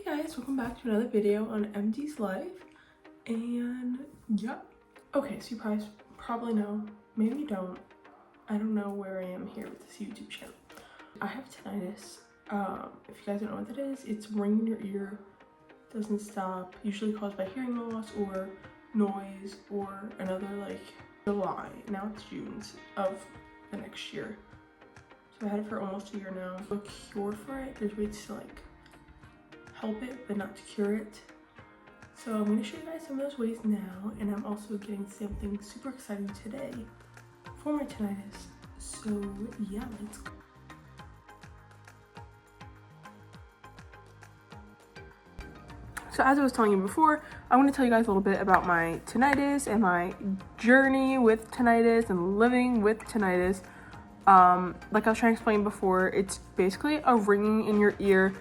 Guys, welcome back to another video on MD's life. And yeah, okay, so you probably know, maybe you don't. I don't know where I am here with this YouTube channel. I have tinnitus. If you guys don't know what that is, it's ringing in your ear, doesn't stop, usually caused by hearing loss or noise or another, like July. Now it's June of the next year. So I had it for almost a year now. No cure for it. There's ways to like help it but not to cure it. So I'm going to show you guys some of those ways now, and I'm also getting something super exciting today for my tinnitus. So yeah, let's go. So as I was telling you before, I want to tell you guys a little bit about my tinnitus and my journey with tinnitus and living with tinnitus. Like I was trying to explain before, it's basically a ringing in your ear.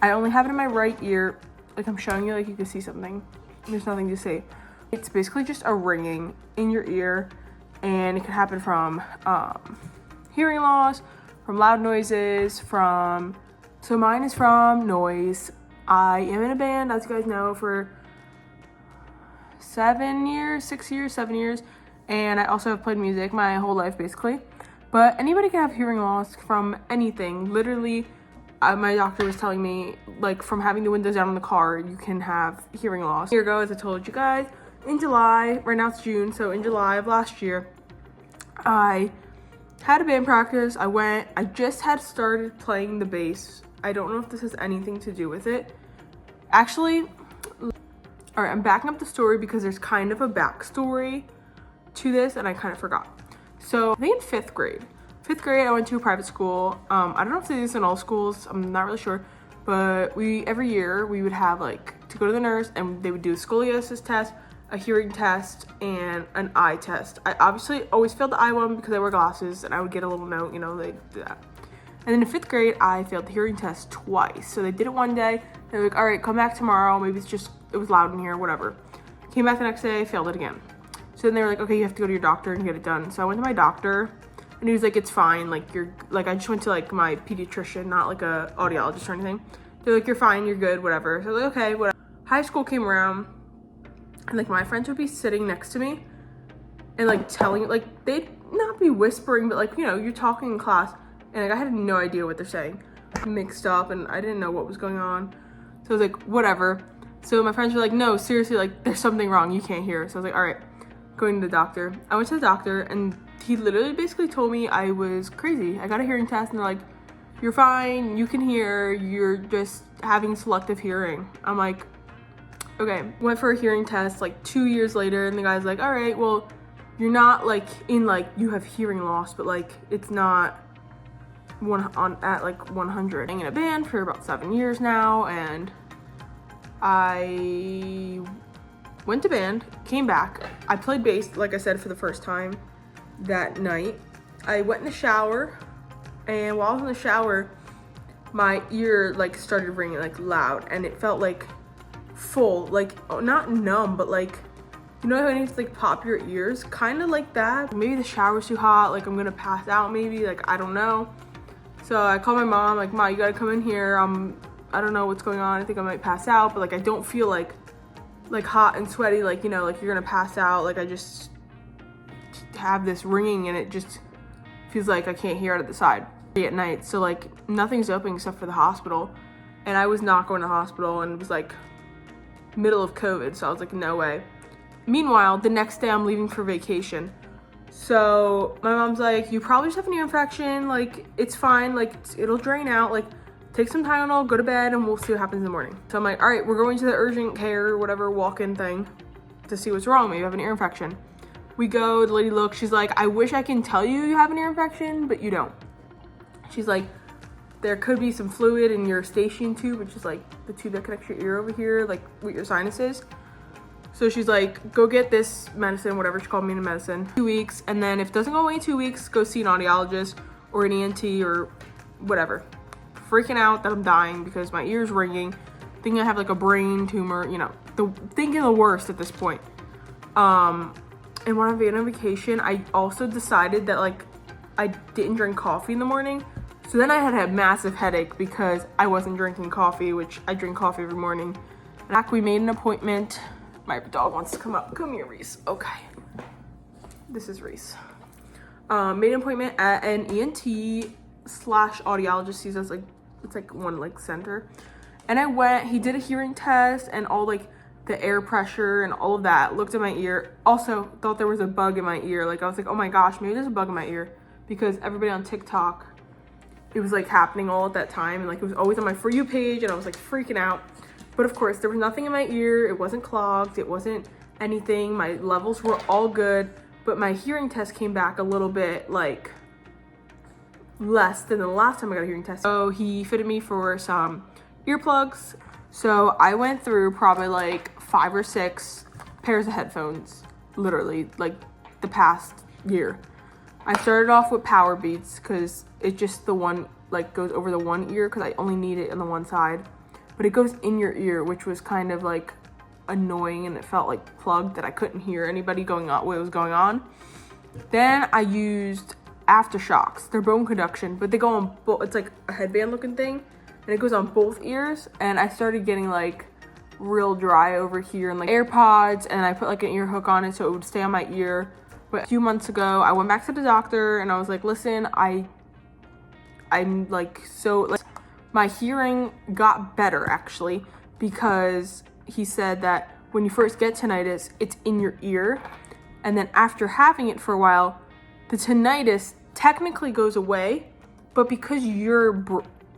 I only have it in my right ear. Like I'm showing you, like you can see something. There's nothing to see. It's basically just a ringing in your ear, and it can happen from hearing loss, from loud noises, so mine is from noise. I am in a band, as you guys know, for 7 years, and I also have played music my whole life basically. But anybody can have hearing loss from anything, literally. My doctor was telling me, like, from having the windows down in the car, you can have hearing loss. Here ago, as I told you guys, in July, right now it's June, so in July of last year, I had a band practice. I just had started playing the bass. I don't know if this has anything to do with it. Actually, all right, I'm backing up the story because there's kind of a backstory to this, and I kind of forgot. So I think in fifth grade, I went to a private school. I don't know if they do this in all schools. I'm not really sure. But every year we would have like to go to the nurse, and they would do a scoliosis test, a hearing test, and an eye test. I obviously always failed the eye one because I wear glasses, and I would get a little note, you know, they do that. And then in fifth grade, I failed the hearing test twice. So they did it one day. They were like, all right, come back tomorrow. Maybe it was loud in here, whatever. Came back the next day, failed it again. So then they were like, okay, you have to go to your doctor and get it done. So I went to my doctor. And he was like, it's fine, like, I just went to, like, my pediatrician, not, like, a audiologist or anything. They're like, you're fine, you're good, whatever. So I was like, okay, whatever. High school came around, and, like, my friends would be sitting next to me and, like, telling, like, they'd not be whispering, but, like, you know, you're talking in class, and, like, I had no idea what they're saying. Mixed up, and I didn't know what was going on. So I was like, whatever. So my friends were like, no, seriously, like, there's something wrong, you can't hear. So I was like, all right, going to the doctor. I went to the doctor, and he literally basically told me I was crazy. I got a hearing test, and they're like, you're fine, you can hear, you're just having selective hearing. I'm like, okay. Went for a hearing test like 2 years later, and the guy's like, all right, well, you're not like you have hearing loss, but like it's not at like 100. I'm in a band for about 7 years now, and I went to band, came back. I played bass, like I said, for the first time that night. I went in the shower, and while I was in the shower, my ear like started ringing like loud, and it felt like full, like not numb, but like, you know how it needs to like pop your ears, kind of like that. Maybe the shower's too hot, like I'm gonna pass out maybe, like I don't know. So I called my mom, like, Ma, you gotta come in here. I don't know what's going on. I think I might pass out, but like I don't feel like hot and sweaty, like, you know, like you're gonna pass out. Like I just have this ringing, and it just feels like I can't hear out of the side at night. So like nothing's open except for the hospital, and I was not going to the hospital, and it was like middle of COVID, so I was like, no way. Meanwhile, the next day I'm leaving for vacation. So my mom's like, you probably just have an ear infection, like it's fine, like it'll drain out, like take some Tylenol, go to bed, and we'll see what happens in the morning. So I'm like, all right, we're going to the urgent care or whatever walk-in thing to see what's wrong. Maybe you have an ear infection. We go, the lady looks, she's like, I wish I can tell you have an ear infection, but you don't. She's like, there could be some fluid in your eustachian tube, which is like the tube that connects your ear over here, like with your sinuses. So she's like, go get this medicine, whatever, she called me in medicine, 2 weeks, and then if it doesn't go away in 2 weeks, go see an audiologist or an ENT or whatever. Freaking out that I'm dying because my ear's ringing, thinking I have like a brain tumor, you know, thinking the worst at this point. And when I went on vacation, I also decided that like I didn't drink coffee in the morning. So then I had a massive headache because I wasn't drinking coffee, which I drink coffee every morning. And we made an appointment. My dog wants to come up. Come here, Reese. Okay. This is Reese. Made an appointment at an ENT slash audiologist. He's like, it's like one like center. And I went, he did a hearing test and all like the air pressure and all of that, looked at my ear. Also thought there was a bug in my ear. Like I was like, oh my gosh, maybe there's a bug in my ear, because everybody on TikTok, it was like happening all at that time. And like it was always on my For You page and I was like freaking out. But of course there was nothing in my ear. It wasn't clogged. It wasn't anything. My levels were all good, but my hearing test came back a little bit like less than the last time I got a hearing test. So he fitted me for some earplugs. So I went through probably like 5 or 6 pairs of headphones, literally like the past year. I started off with Power Beats because it's just the one like goes over the one ear, because I only need it on the one side, but it goes in your ear, which was kind of like annoying, and it felt like plugged that I couldn't hear anybody going on what was going on. Then I used Aftershocks. They're bone conduction, but they go on both. It's like a headband looking thing, and it goes on both ears. And I started getting like real dry over here, and like AirPods, and I put like an ear hook on it so it would stay on my ear. But a few months ago I went back to the doctor and I was like, listen, I'm like, so like my hearing got better actually, because he said that when you first get tinnitus, it's in your ear, and then after having it for a while, the tinnitus technically goes away, but because your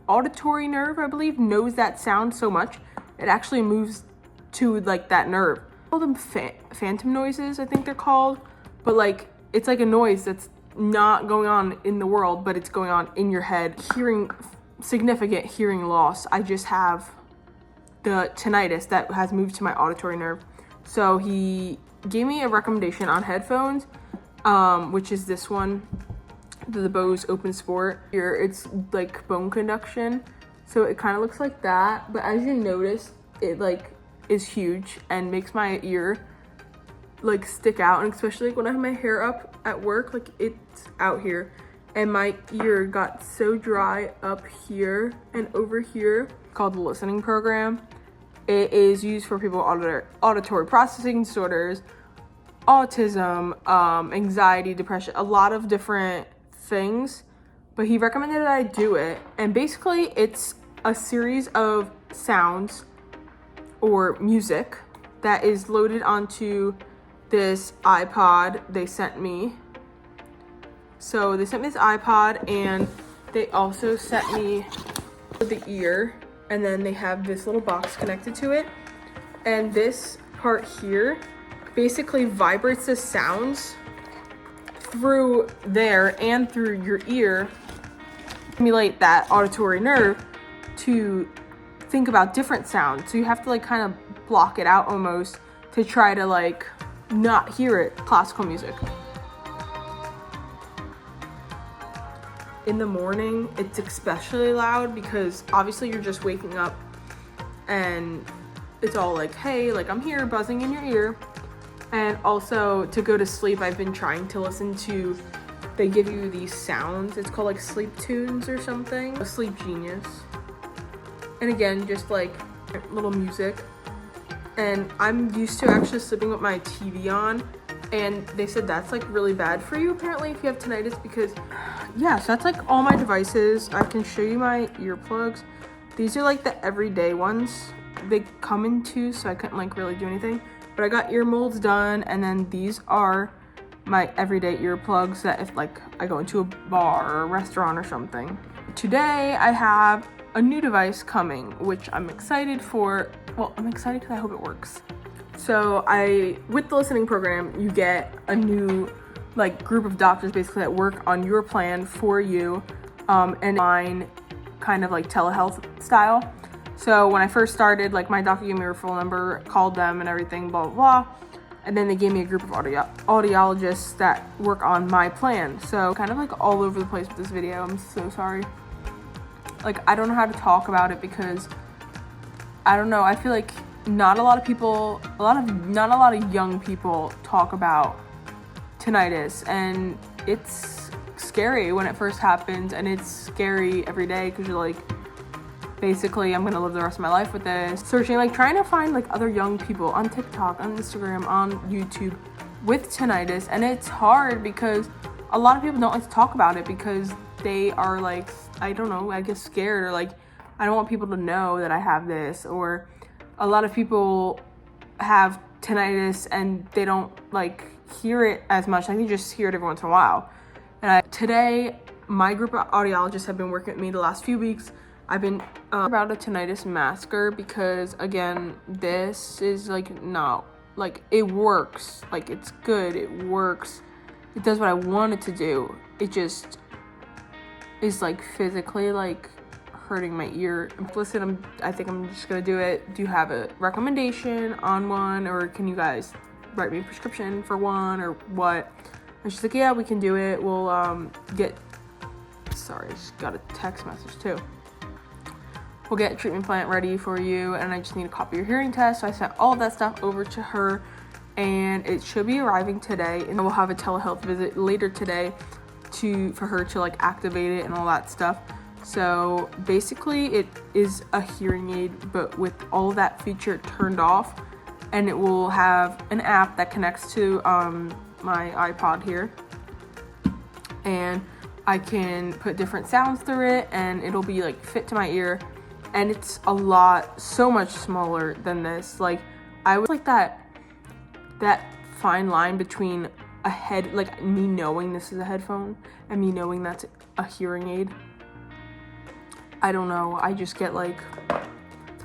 auditory nerve, I believe, knows that sound so much, it actually moves to like that nerve. I call them phantom noises, I think they're called, but like it's like a noise that's not going on in the world, but it's going on in your head. Significant hearing loss. I just have the tinnitus that has moved to my auditory nerve. So he gave me a recommendation on headphones, which is this one, the Bose Open Sport. Here it's like bone conduction, so it kind of looks like that, but as you notice, it like is huge and makes my ear like stick out, and especially like when I have my hair up at work, like it's out here, and my ear got so dry up here and over here. Called the listening program. It is used for people with auditory processing disorders, autism, anxiety, depression, a lot of different things. But he recommended that I do it, and basically it's a series of sounds or music that is loaded onto this iPod they sent me. So they sent me this iPod, and they also sent me the ear, and then they have this little box connected to it, and this part here basically vibrates the sounds through there and through your ear, stimulate that auditory nerve to think about different sounds. So you have to like kind of block it out almost to try to like not hear it. Classical music. In the morning, it's especially loud because obviously you're just waking up and it's all like, hey, like I'm here buzzing in your ear. And also to go to sleep, I've been trying to listen to, they give you these sounds. It's called like sleep tunes or something. A Sleep Genius. And again, just like little music. And I'm used to actually sleeping with my TV on. And they said that's like really bad for you apparently if you have tinnitus, because yeah, so that's like all my devices. I can show you my earplugs. These are like the everyday ones. They come in two, so I couldn't like really do anything. But I got ear molds done, and then these are my everyday earplugs that if like I go into a bar or a restaurant or something. Today I have a new device coming, which I'm excited for. Well, I'm excited because I hope it works. So with the listening program, you get a new like group of doctors basically that work on your plan for you, and mine kind of like telehealth style. So when I first started, like my doctor gave me a referral number, called them and everything, blah, blah, blah. And then they gave me a group of audiologists that work on my plan. So kind of like all over the place with this video. I'm so sorry. Like, I don't know how to talk about it because I don't know. I feel like not a lot of young people talk about tinnitus, and it's scary when it first happens, and it's scary every day because you're like, basically I'm gonna live the rest of my life with this. Searching, like trying to find like other young people on TikTok, on Instagram, on YouTube with tinnitus, and it's hard because a lot of people don't like to talk about it because they are like, I don't know, I guess scared, or like, I don't want people to know that I have this. Or a lot of people have tinnitus and they don't like hear it as much, like they just hear it every once in a while. And today my group of audiologists have been working with me the last few weeks. I've been about a tinnitus masker because again, this is like not like, it works, like it's good, it works, it does what I want it to do. It just is like physically like hurting my ear. Listen, I think I'm just gonna do it. Do you have a recommendation on one, or can you guys write me a prescription for one, or what? And she's like, yeah, we can do it. We'll sorry, I just got a text message too. We'll get a treatment plan ready for you, and I just need a copy of your hearing test. So I sent all of that stuff over to her, and it should be arriving today, and we'll have a telehealth visit later today for her to like activate it and all that stuff. So basically it is a hearing aid, but with all of that feature turned off, and it will have an app that connects to my iPod here, and I can put different sounds through it, and it'll be like fit to my ear. And it's so much smaller than this. Like, I was like that fine line between a head, like me knowing this is a headphone and me knowing that's a hearing aid. I don't know, I just get like,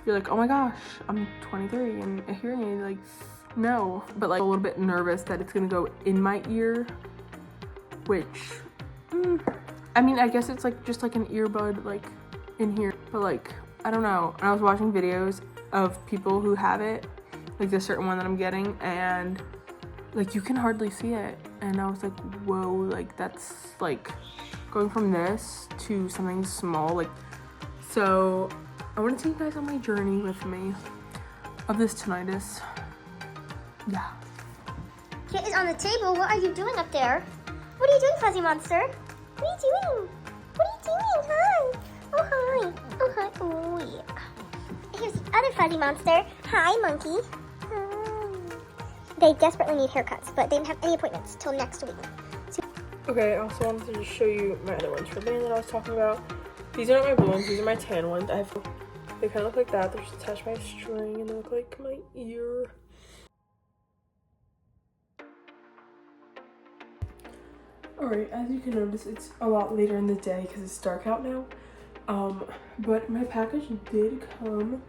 you're like, oh my gosh, I'm 23 and a hearing aid, like, no. But like a little bit nervous that it's gonna go in my ear, which, I mean, I guess it's like just like an earbud like in here, but like, I don't know. And I was watching videos of people who have it, like the certain one that I'm getting, and like you can hardly see it. And I was like, whoa, like that's like going from this to something small. Like, so I want to take you guys on my journey with me of this tinnitus. Yeah. Kit is on the table. What are you doing up there? What are you doing, Fuzzy Monster? What are you doing? What are you doing? Hi. Oh, hi. Oh, hi. Oh, yeah. Here's the other Fuzzy Monster. Hi, Monkey. Hi. They desperately need haircuts, but they didn't have any appointments till next week. So Okay, I also wanted to just show you my other ones for band that I was talking about. These are not my blue ones. These are my tan ones. They kind of look like that. They're just attached by a string, and they look like my ear. Alright, as you can notice, it's a lot later in the day because it's dark out now. But my package did come,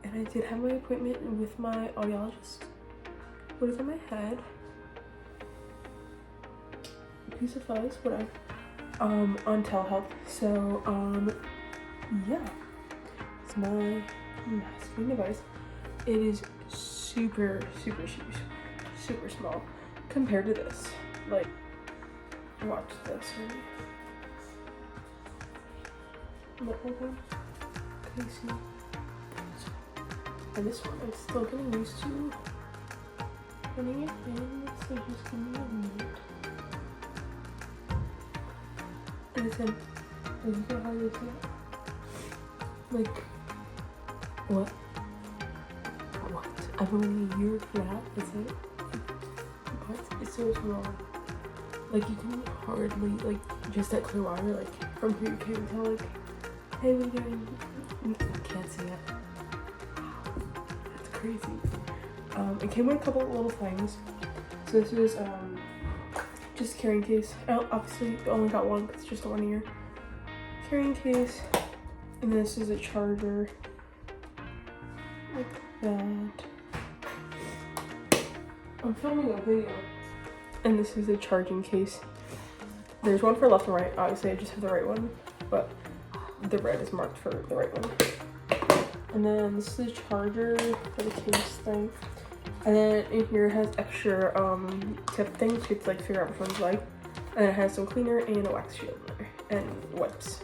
and I did have my appointment with my audiologist. What is on my head? A piece of fuzz, whatever. On telehealth. So, yeah. It's my masking device. It is super small compared to this. Like, watch this. Casey. And this one, I'm still getting used to putting it in, so just give me a minute. Listen, you can hardly see it. Like, what? I've only a year for that, is it? What? It's so small. Like, you can hardly, like, just that clear wire, like, from here you can't tell, like, hey, what are you doing? You can't see it. That's crazy. It came with a couple of little things. So this is, just a carrying case. Oh, obviously, I only got one because it's just a 1 year. Carrying case. And this is a charger. Like that. I'm filming a video. And this is a charging case. There's one for left and right. Obviously, I just have the right one. But the red is marked for the right one. And then this is a charger for the case thing. And then in here it has extra tip things. You have to like figure out which one's like. And then it has some cleaner and a wax shield in there. And wipes.